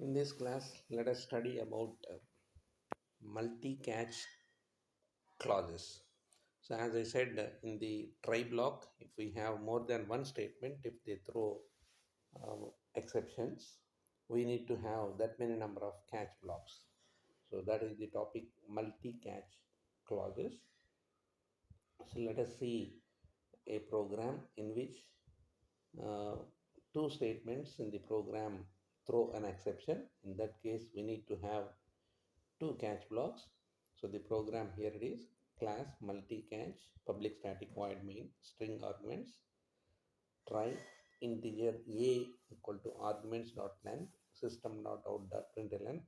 In this class, let us study about multi-catch clauses. So, as I said, in the try block, if we have more than one statement, if they throw exceptions, we need to have that many number of catch blocks. So, that is the topic multi-catch clauses. So, let us see a program in which uh, two statements in the program throw an exception. In that case, we need to have two catch blocks. So the program here it is class multi-catch public static void main string arguments try integer a equal to arguments dot length system dot out dot println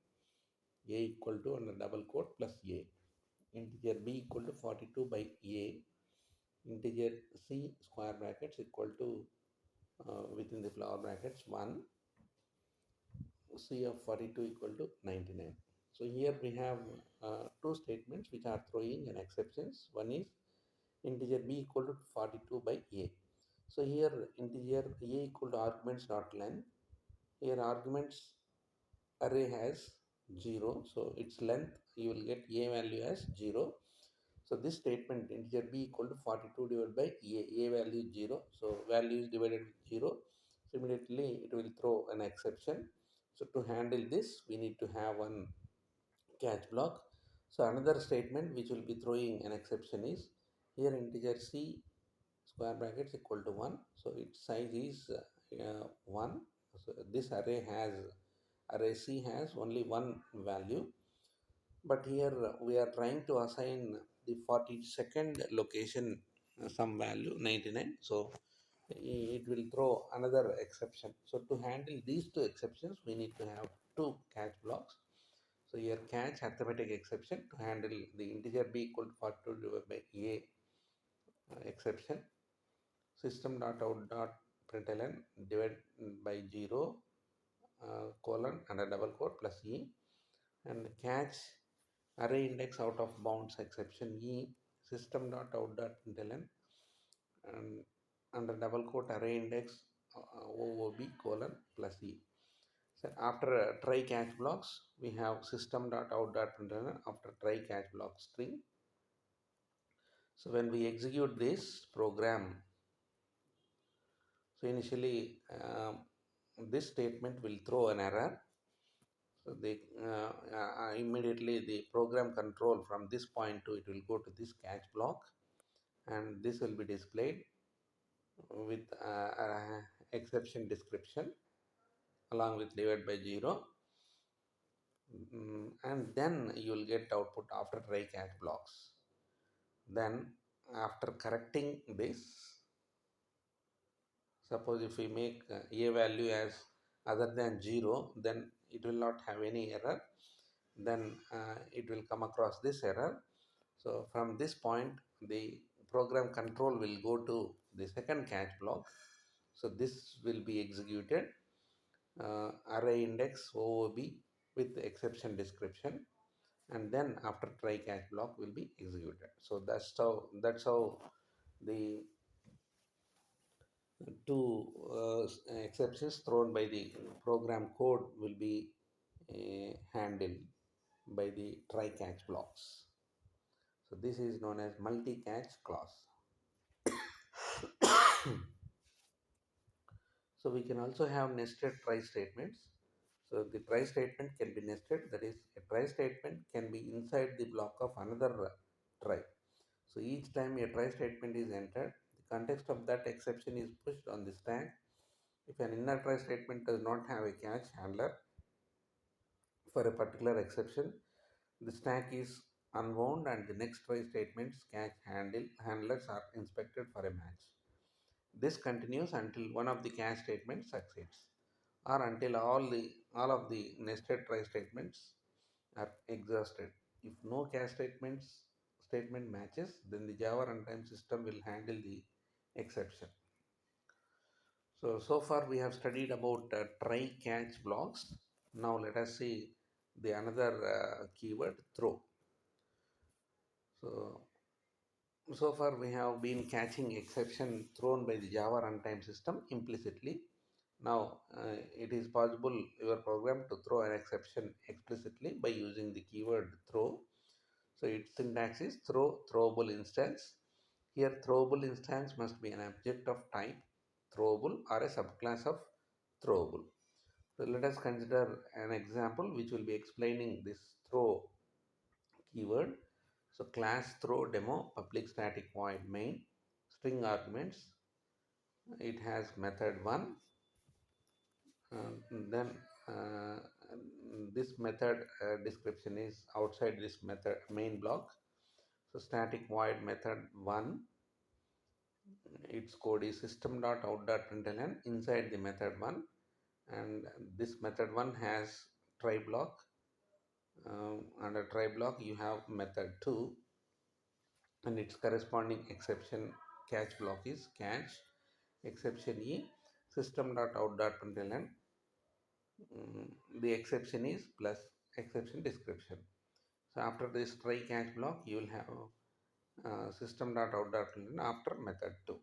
a equal to under double quote plus a integer b equal to 42 by a integer c square brackets equal to within the flower brackets 1 C of 42 equal to 99. So here we have two statements which are throwing an exceptions. One is integer b equal to 42 by a. So here integer a equal to arguments dot length. Here arguments array has 0. So its length you will get a value as 0. So this statement integer b equal to 42 divided by a value is 0. So value is divided with 0. So immediately it will throw an exception. So to handle this, we need to have one catch block. So another statement which will be throwing an exception is here integer c square brackets equal to 1. So its size is 1. So this array c has only one value, but here we are trying to assign the 42nd location some value 99. So it will throw another exception. So to handle these two exceptions, we need to have two catch blocks. So here catch arithmetic exception to handle the integer b equal to 42 divided by a exception system dot out dot println divide by 0 colon and a double quote plus e and catch array index out of bounds exception e system dot out dot println and under double quote array index oob colon plus e. So after try catch blocks, we have system dot out dot println after try catch block string. So when we execute this program, so initially this statement will throw an error. So they immediately the program control from this point to it will go to this catch block, and this will be displayed with exception description along with divide by 0. And then you will get output after try catch blocks. Then after correcting this, suppose if we make a value as other than 0, then it will not have any error. Then it will come across this error. So from this point, the program control will go to the second catch block. So this will be executed array index OOB with exception description, and then after try catch block will be executed. So that's how the two exceptions thrown by the program code will be handled by the try catch blocks. So this is known as multi-catch clause. So we can also have nested try statements. So the try statement can be nested, that is a try statement can be inside the block of another try. So each time a try statement is entered, the context of that exception is pushed on the stack. If an inner try statement does not have a catch handler for a particular exception, the stack is unwound and the next try statement's catch handlers are inspected for a match. This continues until one of the catch statements succeeds, or until all of the nested try statements are exhausted. If no catch statement matches, then the Java runtime system will handle the exception. So far we have studied about try catch blocks. Now let us see the another keyword throw. So far we have been catching exception thrown by the Java runtime system implicitly. Now, it is possible your program to throw an exception explicitly by using the keyword throw. So its syntax is throw throwable instance. Here, throwable instance must be an object of type throwable or a subclass of throwable. So let us consider an example which will be explaining this throw keyword. So class throw demo public static void main string arguments. It has method 1. Then uh, this method description is outside this method main block. So static void method 1, its code is system.out.println inside the method 1, and this method 1 has try block. Under try block you have method 2, and its corresponding exception catch block is catch exception e system.out.println. The exception is plus exception description. So after this try catch block, you will have system.out.println after method 2.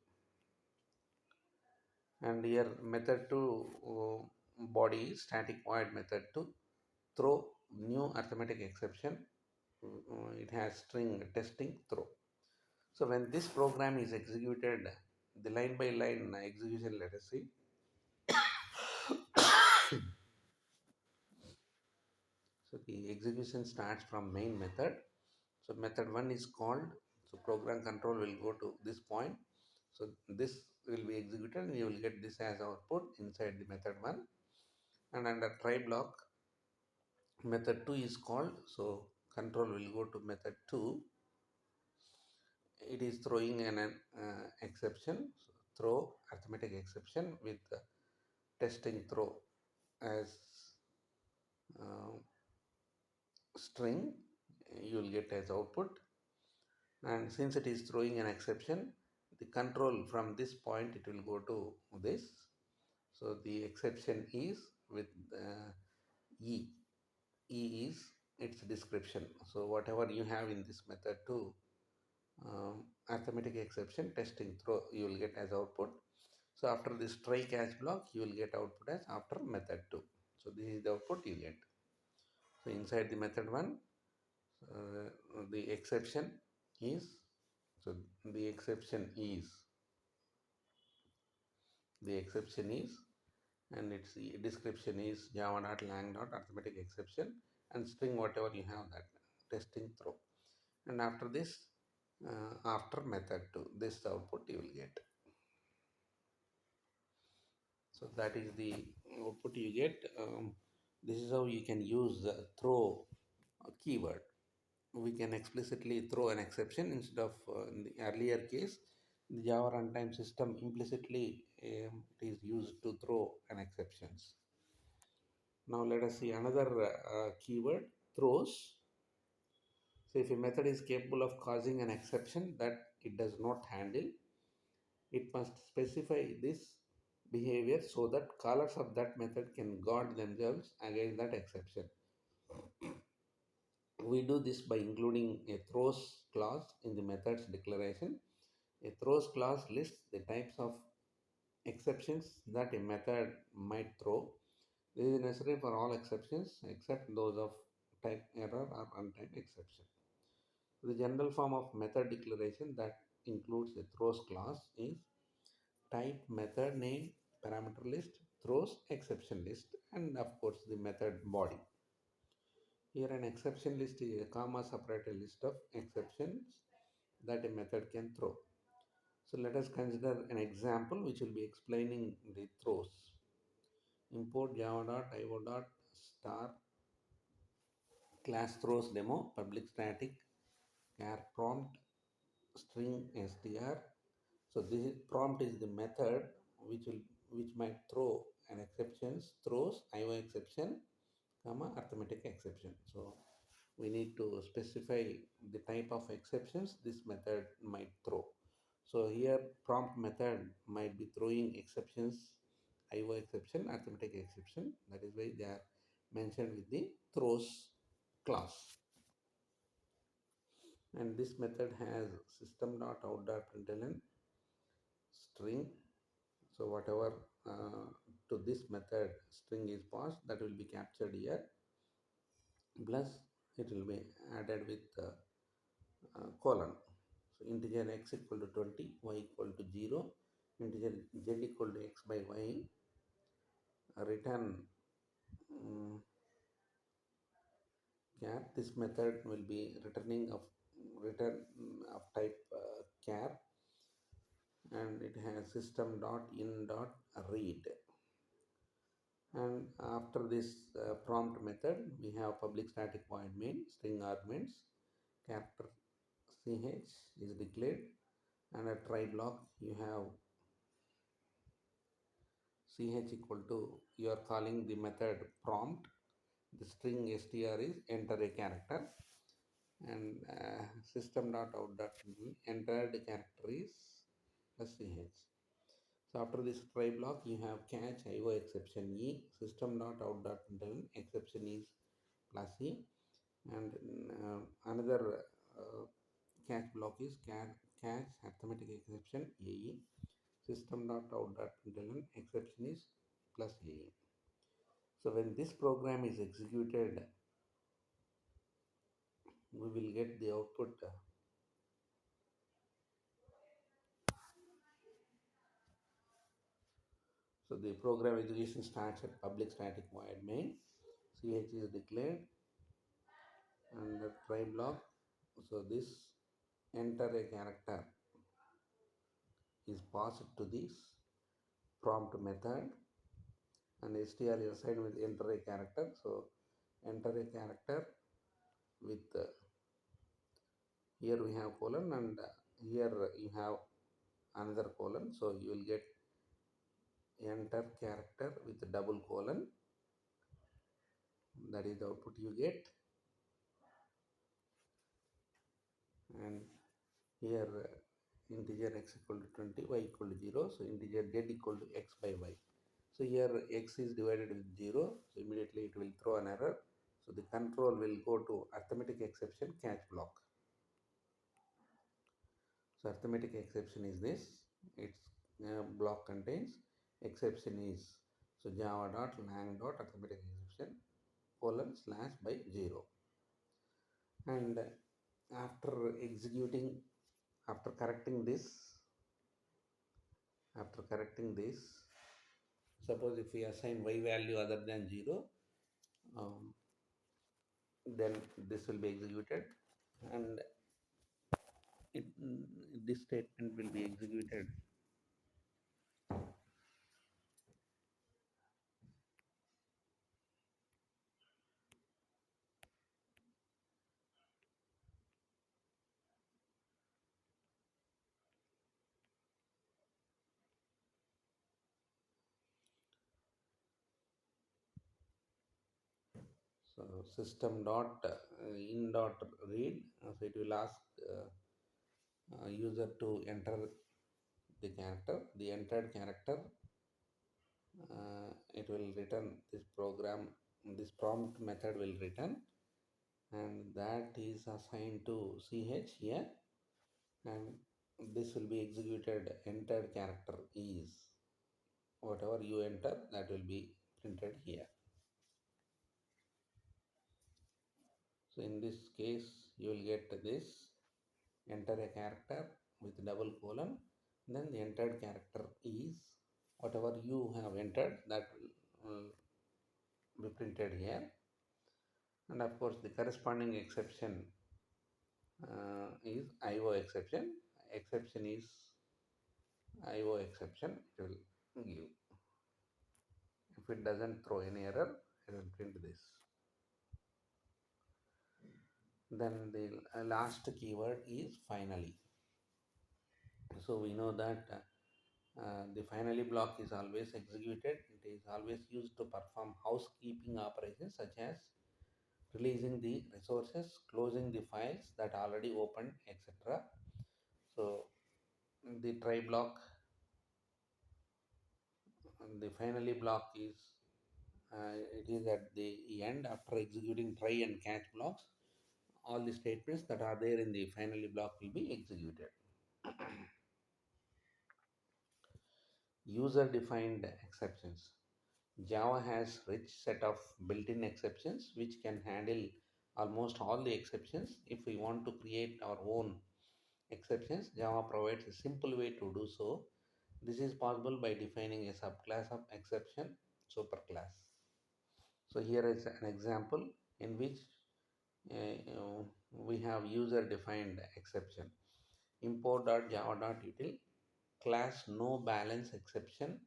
And here method 2 body is static void method 2 throw new arithmetic exception. It has string testing throw. So when this program is executed, the line by line execution, let us see. So the execution starts from main method. So method 1 is called. So program control will go to this point. So this will be executed and you will get this as output inside the method 1. And under try block, method 2 is called. So control will go to method 2. It is throwing an exception. So throw arithmetic exception with testing throw as uh, string. You will get as output. And since it is throwing an exception, the control from this point it will go to this. So the exception is with e. E is its description. So whatever you have in this method to arithmetic exception testing throw, you will get as output. So after this try catch block, you will get output as after method 2. So this is the output you get. So inside the method 1, the exception is, so the exception is, the exception is, and its description is java.lang.arithmetic exception and string whatever you have that testing throw. And after this, after method 2, this output you will get. So that is the output you get. This is how you can use the throw keyword. We can explicitly throw an exception instead of in the earlier case the Java runtime system implicitly it is used to throw an exceptions. Now let us see another keyword throws. So if a method is capable of causing an exception that it does not handle, it must specify this behavior so that callers of that method can guard themselves against that exception. We do this by including a throws clause in the method's declaration. A throws clause lists the types of exceptions that a method might throw. This is necessary for all exceptions except those of type error or untyped exception. The general form of method declaration that includes a throws clause is type method name parameter list throws exception list, and of course the method body. Here an exception list is a comma separated list of exceptions that a method can throw. So let us consider an example which will be explaining the throws. Import java.io.star class throws demo public static char prompt string str. So this prompt is the method which might throw an exceptions throws IO exception comma arithmetic exception. So we need to specify the type of exceptions this method might throw. So here prompt method might be throwing exceptions, IO exception, arithmetic exception. That is why they are mentioned with the throws class. And this method has system.out.println string. So whatever to this method string is passed, that will be captured here, plus it will be added with colon. So integer x equal to 20, y equal to 0, integer z equal to x by y, return char. This method will be return of type char, and it has system dot in dot read. And after this prompt method, we have public static void main string arguments, character ch is declared, and a try block you have ch equal to, you are calling the method prompt, the string str is enter a character, and system dot out dot entered character is plus ch. So after this try block, you have catch IO exception e, system dot out dot exception is plus e, and another uh, catch block is catch arithmetic exception ae, system dot out dot exception is plus ae. So when this program is executed, we will get the output. So the program execution starts at public static void main, ch is declared, and the try block. So this enter a character is passed to this prompt method, and str is assigned with enter a character. So enter a character with here we have colon, and here you have another colon. So you will get enter character with double colon. That is the output you get. And here integer x equal to 20, y equal to 0. So integer z equal to x by y. So here x is divided with 0. So immediately it will throw an error. So the control will go to arithmetic exception catch block. So arithmetic exception is this. Its block contains exception is, so java dot lang dot arithmetic exception colon slash by 0. And after executing, after correcting this, after correcting this, suppose if we assign y value other than 0, um, then this will be executed, and it, this statement will be executed. So system dot in dot read, so it will ask user to enter the character, the entered character. It will return this program, this prompt method will return, and that is assigned to ch here, and this will be executed. Entered character is, whatever you enter, that will be printed here. So in this case, you will get this enter a character with double colon, then the entered character is, whatever you have entered, that will be printed here. And of course the corresponding exception is IO exception. Exception is IO exception, it will give. If it doesn't throw any error, it will print this. Then the last keyword is finally. So we know that the finally block is always executed. It is always used to perform housekeeping operations such as releasing the resources, closing the files that already opened, etc. So the try block, the finally block is it is at the end after executing try and catch blocks. All the statements that are there in the finally block will be executed. User defined exceptions. Java has rich set of built-in exceptions which can handle almost all the exceptions. If we want to create our own exceptions, Java provides a simple way to do so. This is possible by defining a subclass of exception superclass. So here is an example in which we have user defined exception. Import.java.util class no balance exception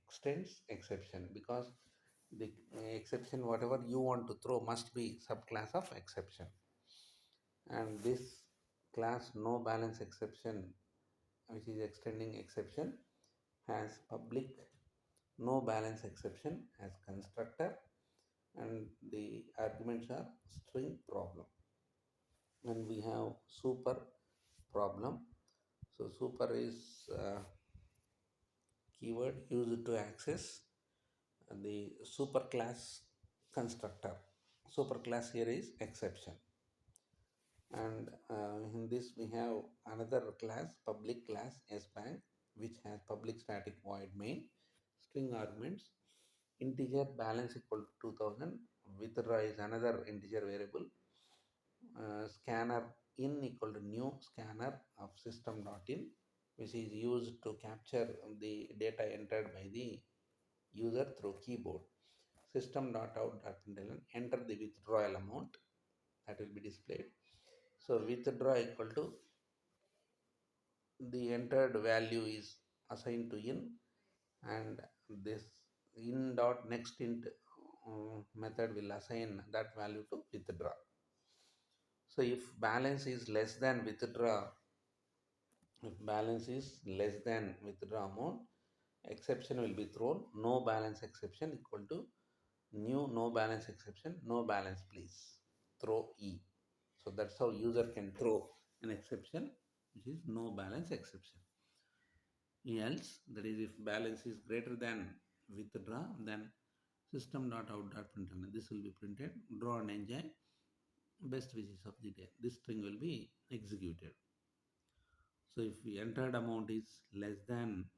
extends exception, because the exception whatever you want to throw must be subclass of exception. And this class no balance exception, which is extending exception, has public no balance exception as constructor, and the arguments are string problem. And we have super problem. So super is keyword used to access the superclass constructor. Superclass here is exception. And in this we have another class, public class spank, which has public static void main, string arguments, integer balance equal to 2000, withdraw is another integer variable, scanner in equal to new scanner of system.in, which is used to capture the data entered by the user through keyboard. System.out.println, enter the withdrawal amount that will be displayed. So withdraw equal to the entered value is assigned to in, and this in dot next int method will assign that value to withdraw. So if balance is less than withdraw, if balance is less than withdraw amount, exception will be thrown. No balance exception equal to new no balance exception, no balance please, throw e. So that's how user can throw an exception which is no balance exception. Else, that is, if balance is greater than withdraw, then system.out.println, this will be printed, draw and enjoy best wishes of the day. This string will be executed. So if the entered amount is less than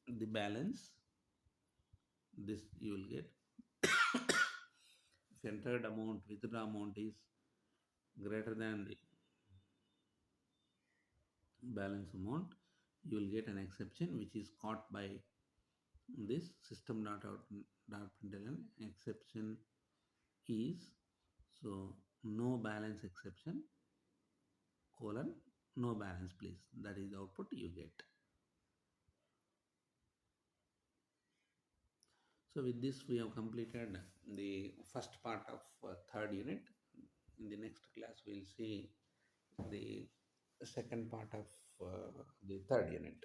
the balance, this you will get. If entered amount, withdraw amount is greater than the balance amount, you will get an exception which is caught by this system.out.println. Exception is, so no balance exception colon no balance please, that is the output you get. So with this we have completed the first part of third unit. In the next class we will see the second part of the third unit.